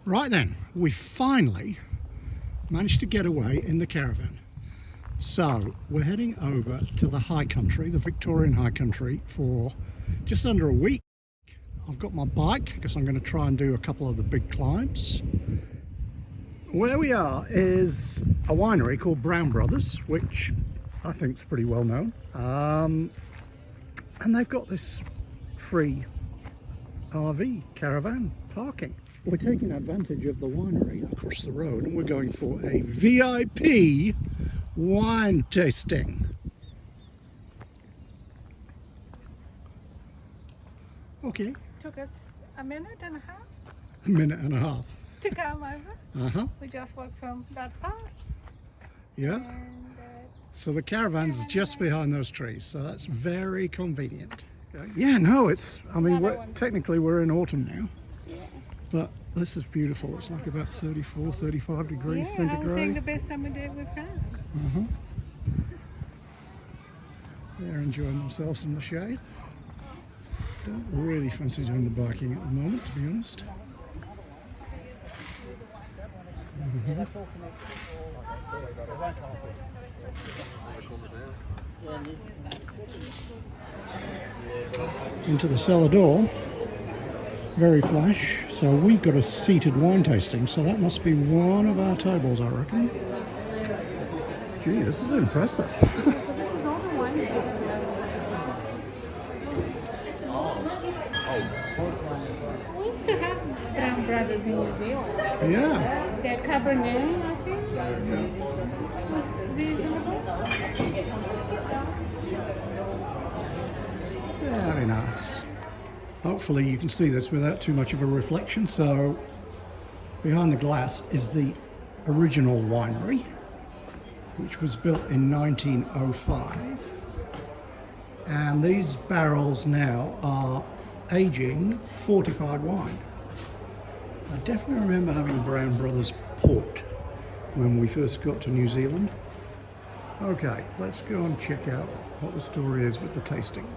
Right then, we finally managed to get away in the caravan. So we're heading over to the high country, the Victorian high country, for just under a week. I've got my bike because I'm going to try and do a couple of the big climbs. Where we are is a winery called Brown Brothers, which I think is pretty well known. And they've got this free RV caravan parking. We're taking advantage of the winery across the road and we're going for a VIP wine tasting. Okay. Took us a minute and a half. A minute and a half. To come over. We just walked from that part. Yeah. And, so the caravan's just behind those trees, so that's very convenient. Okay. Yeah, no, it's, I mean, technically we're in autumn now. Yeah. But this is beautiful. It's like about 34, 35 degrees centigrade. I think the best summer day we've had. They're enjoying themselves in the shade. Don't really fancy doing the biking at the moment, to be honest. Into the cellar door. Very flash. So we've got a seated wine tasting, so that must be one of our tables, I reckon. Gee, this is impressive. So this is all the wine tasting. We used to have Brown Brothers in New Zealand. Yeah. Their Cabernet, I think, was reasonable. Very nice. Hopefully you can see this without too much of a reflection. So behind the glass is the original winery, which was built in 1905. And these barrels now are aging fortified wine. I definitely remember having Brown Brothers port when we first got to New Zealand. Okay, let's go and check out what the story is with the tasting.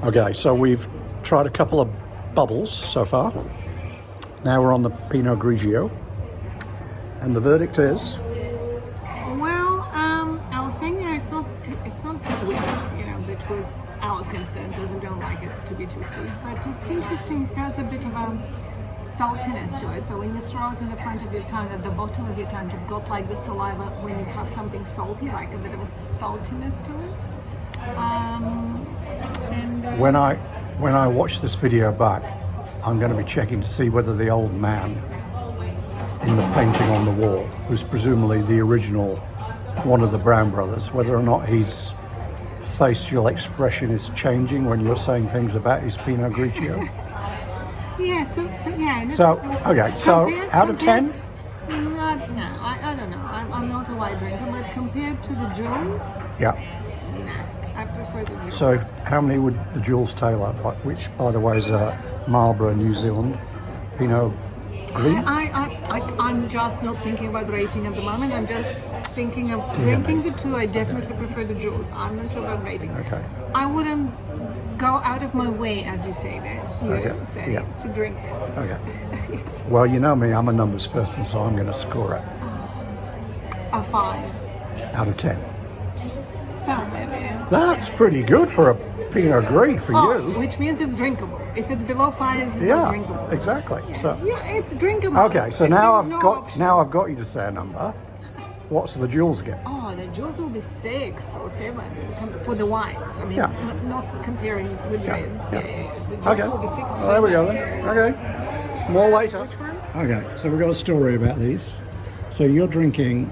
Okay, so we've tried a couple of bubbles so far. Now we're on the Pinot Grigio. And the verdict is? Well, I was saying it's not sweet, which was our concern because we don't like it to be too sweet. But it's interesting, it has a bit of a saltiness to it. So when you swirl it in the front of your tongue, at the bottom of your tongue, you've got like the saliva when you have something salty, like a bit of a saltiness to it. When I watch this video back, I'm going to be checking to see whether the old man in the painting on the wall, who's presumably the original one of the Brown Brothers, whether or not his facial expression is changing when you're saying things about his Pinot Grigio. Yeah, okay, so out of 10? I don't know. I'm not a wine drinker, but compared to the Jules, I prefer the Jules. So how many would the Jules Taylor, which by the way is a Marlborough, New Zealand Pinot Gris? I'm just not thinking about rating at the moment. I'm just thinking of drinking the two. I definitely prefer the Jules. I'm not sure about rating. Okay. I wouldn't go out of my way, as you say that, to drink this. Okay. Well, you know me, I'm a numbers person, so I'm going to score it. A 5. Out of 10. So maybe. That's pretty good for a Pinot Gris for you. Which means it's drinkable. If it's below 5, it's not drinkable. Exactly. Yeah. So It's drinkable. okay, so now I've got you to say a number. What's the Jules get? Oh, the Jules will be 6 or 7 for the wines. I mean, not comparing with reds. The Jules will be 6 or 7. Well, there we go then. Okay. More later. Which one? Okay, so we've got a story about these. So you're drinking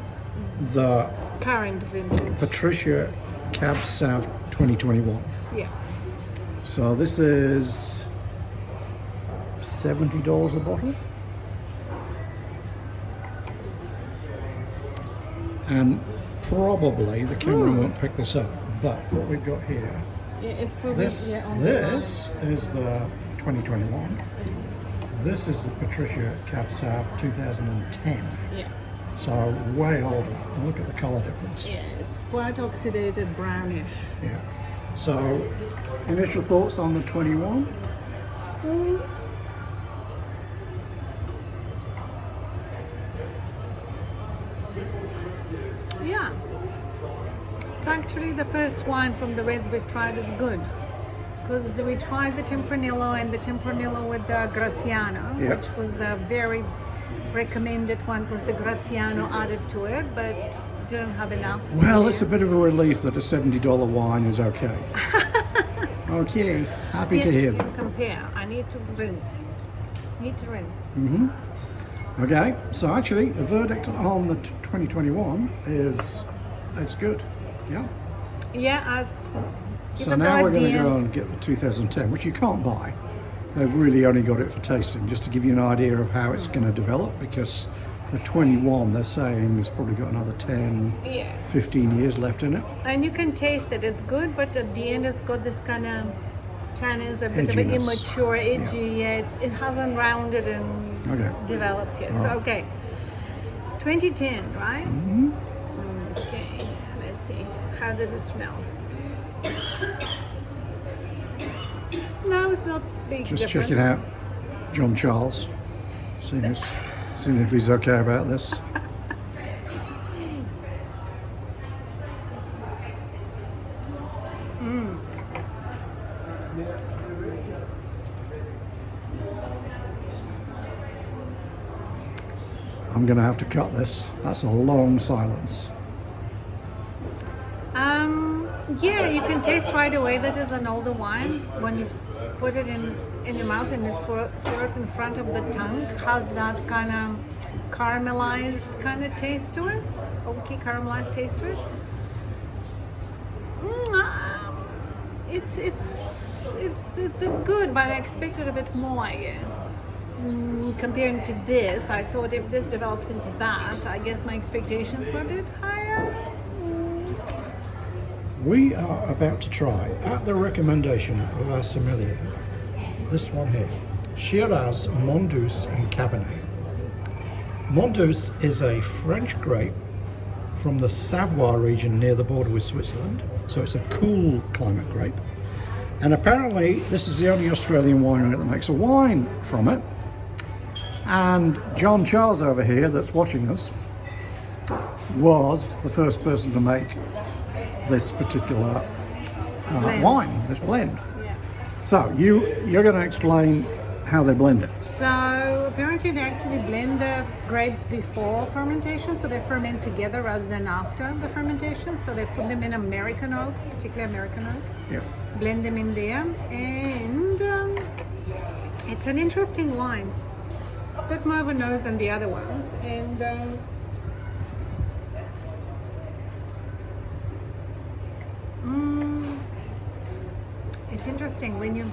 the Current vintage. Patricia Cab Sauv 2021. Yeah. So this is $70 a bottle. And probably the camera won't pick this up, but what we've got here, It's probably this is the 2021. This is the Patricia Cab Sauv 2010. Yeah. So way older. Look at the colour difference. Yeah, it's quite oxidated brownish. Yeah. So initial thoughts on the 21? it's actually the first wine from the reds we've tried is good. Because we tried the Tempranillo and the Tempranillo with the Graziano, Yep. which was a very recommended one because the Graziano added to it, but didn't have enough. Well, it's a bit of a relief that a $70 wine is okay. Okay, happy to hear that. Compare. I need to rinse. Hmm. Okay, so actually the verdict on the 2021 is it's good. Yeah. Yeah, as So even though now at we're going the to go end- and get the 2010, which you can't buy. They've really only got it for tasting, just to give you an idea of how it's going to develop, because the 21 they're saying has probably got another 10, Yeah. 15 years left in it. And you can taste it. It's good, but at the end it's got this kind of tannins, a bit of an Edginess. immature, edgy. Yeah, it hasn't rounded and Okay. developed yet. All So right. okay, 2010, right? Hmm. Okay, let's see. How does it smell? No, it's not big. Just difference. checking out John Charles, seeing if he's okay about this. Mm. I'm going to have to cut this. That's a long silence. Yeah, you can taste right away that it's an older wine when you put it in your mouth and you swirl it in front of the tongue. Has that kind of caramelized kind of taste to it? Okay, caramelized taste to it. It's good, but I expected a bit more, I guess. Comparing to this, I thought if this develops into that, I guess my expectations were a bit higher. We are about to try, at the recommendation of our sommelier, this one here, Shiraz, Mondouse and Cabernet. Mondouse is a French grape from the Savoie region near the border with Switzerland, so it's a cool climate grape. And apparently this is the only Australian winery that makes a wine from it. And John Charles over here that's watching us was the first person to make this particular wine, this blend. Yeah. So you're going to explain how they blend it. So apparently they actually blend the grapes before fermentation, so they ferment together rather than after the fermentation. So they put them in American oak, particularly American oak, Yeah. blend them in there, and it's an interesting wine. A bit more of a nose than the other ones, and it's interesting when you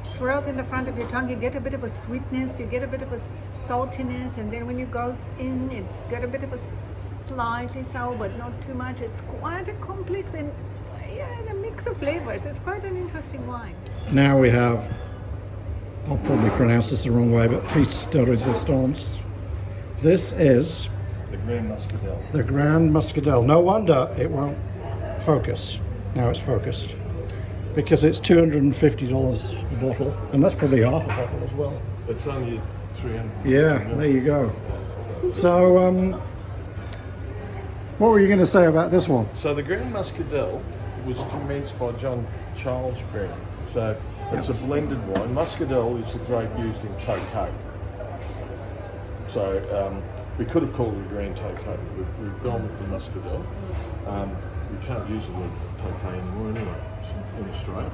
swirl it in the front of your tongue, you get a bit of a sweetness, you get a bit of a saltiness, and then when you go in, it's got a bit of a slightly sour, but not too much. It's quite a complex and a mix of flavors. It's quite an interesting wine. Now we have, I'll probably pronounce this the wrong way, but Piece de Resistance. This is The Grand Muscadel. the Grand Muscadel. No wonder it won't focus. Now it's focused. Because it's $250 a bottle, and that's probably half a bottle as well. It's only 300. Yeah, there you go. So, what were you going to say about this one? So the Grand Muscadel was commenced by John Charles Brown. So it's a blended wine. Muscadel is the grape used in Tokay. So we could have called it the Grand Tokay. We've gone with the Muscadel. We can't use the word Tokay anymore anyway in Australia.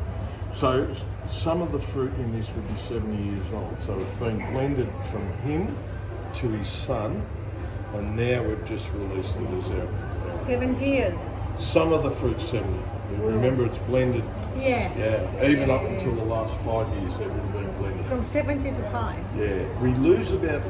So some of the fruit in this would be 70 years old. So it's been blended from him to his son, and now we've just released it as our 70 years. some of the fruit's 70. Remember, it's blended. Yes. Yeah, even up until the last 5 years, they've been blended. From 70 to 5. Yeah, we lose about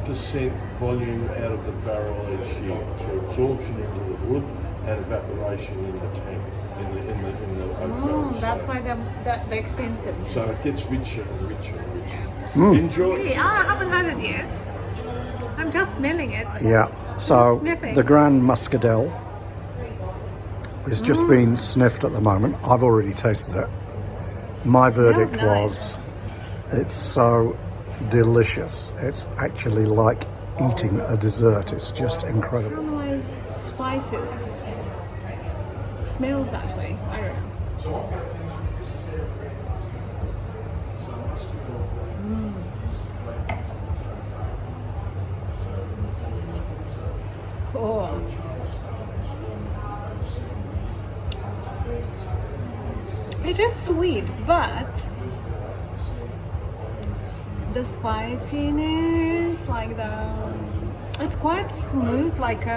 8% volume out of the barrel each year through absorption into the wood and evaporation in the tank, in the oak barrel. That's why they're expensive. So it gets richer and richer and richer. Enjoy. Really? I haven't had it yet. I'm just smelling it. Yeah, so Sniffing. the Grand Muscadel is just being sniffed at the moment. I've already tasted it. My verdict nice. was, it's so delicious. It's actually like eating a dessert. It's just incredible. Caramelized spices. smells that way. I don't know. Oh. It is sweet, but the spiciness, like it's quite smooth, like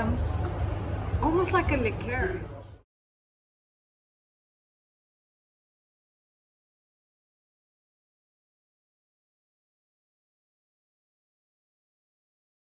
almost like a liqueur.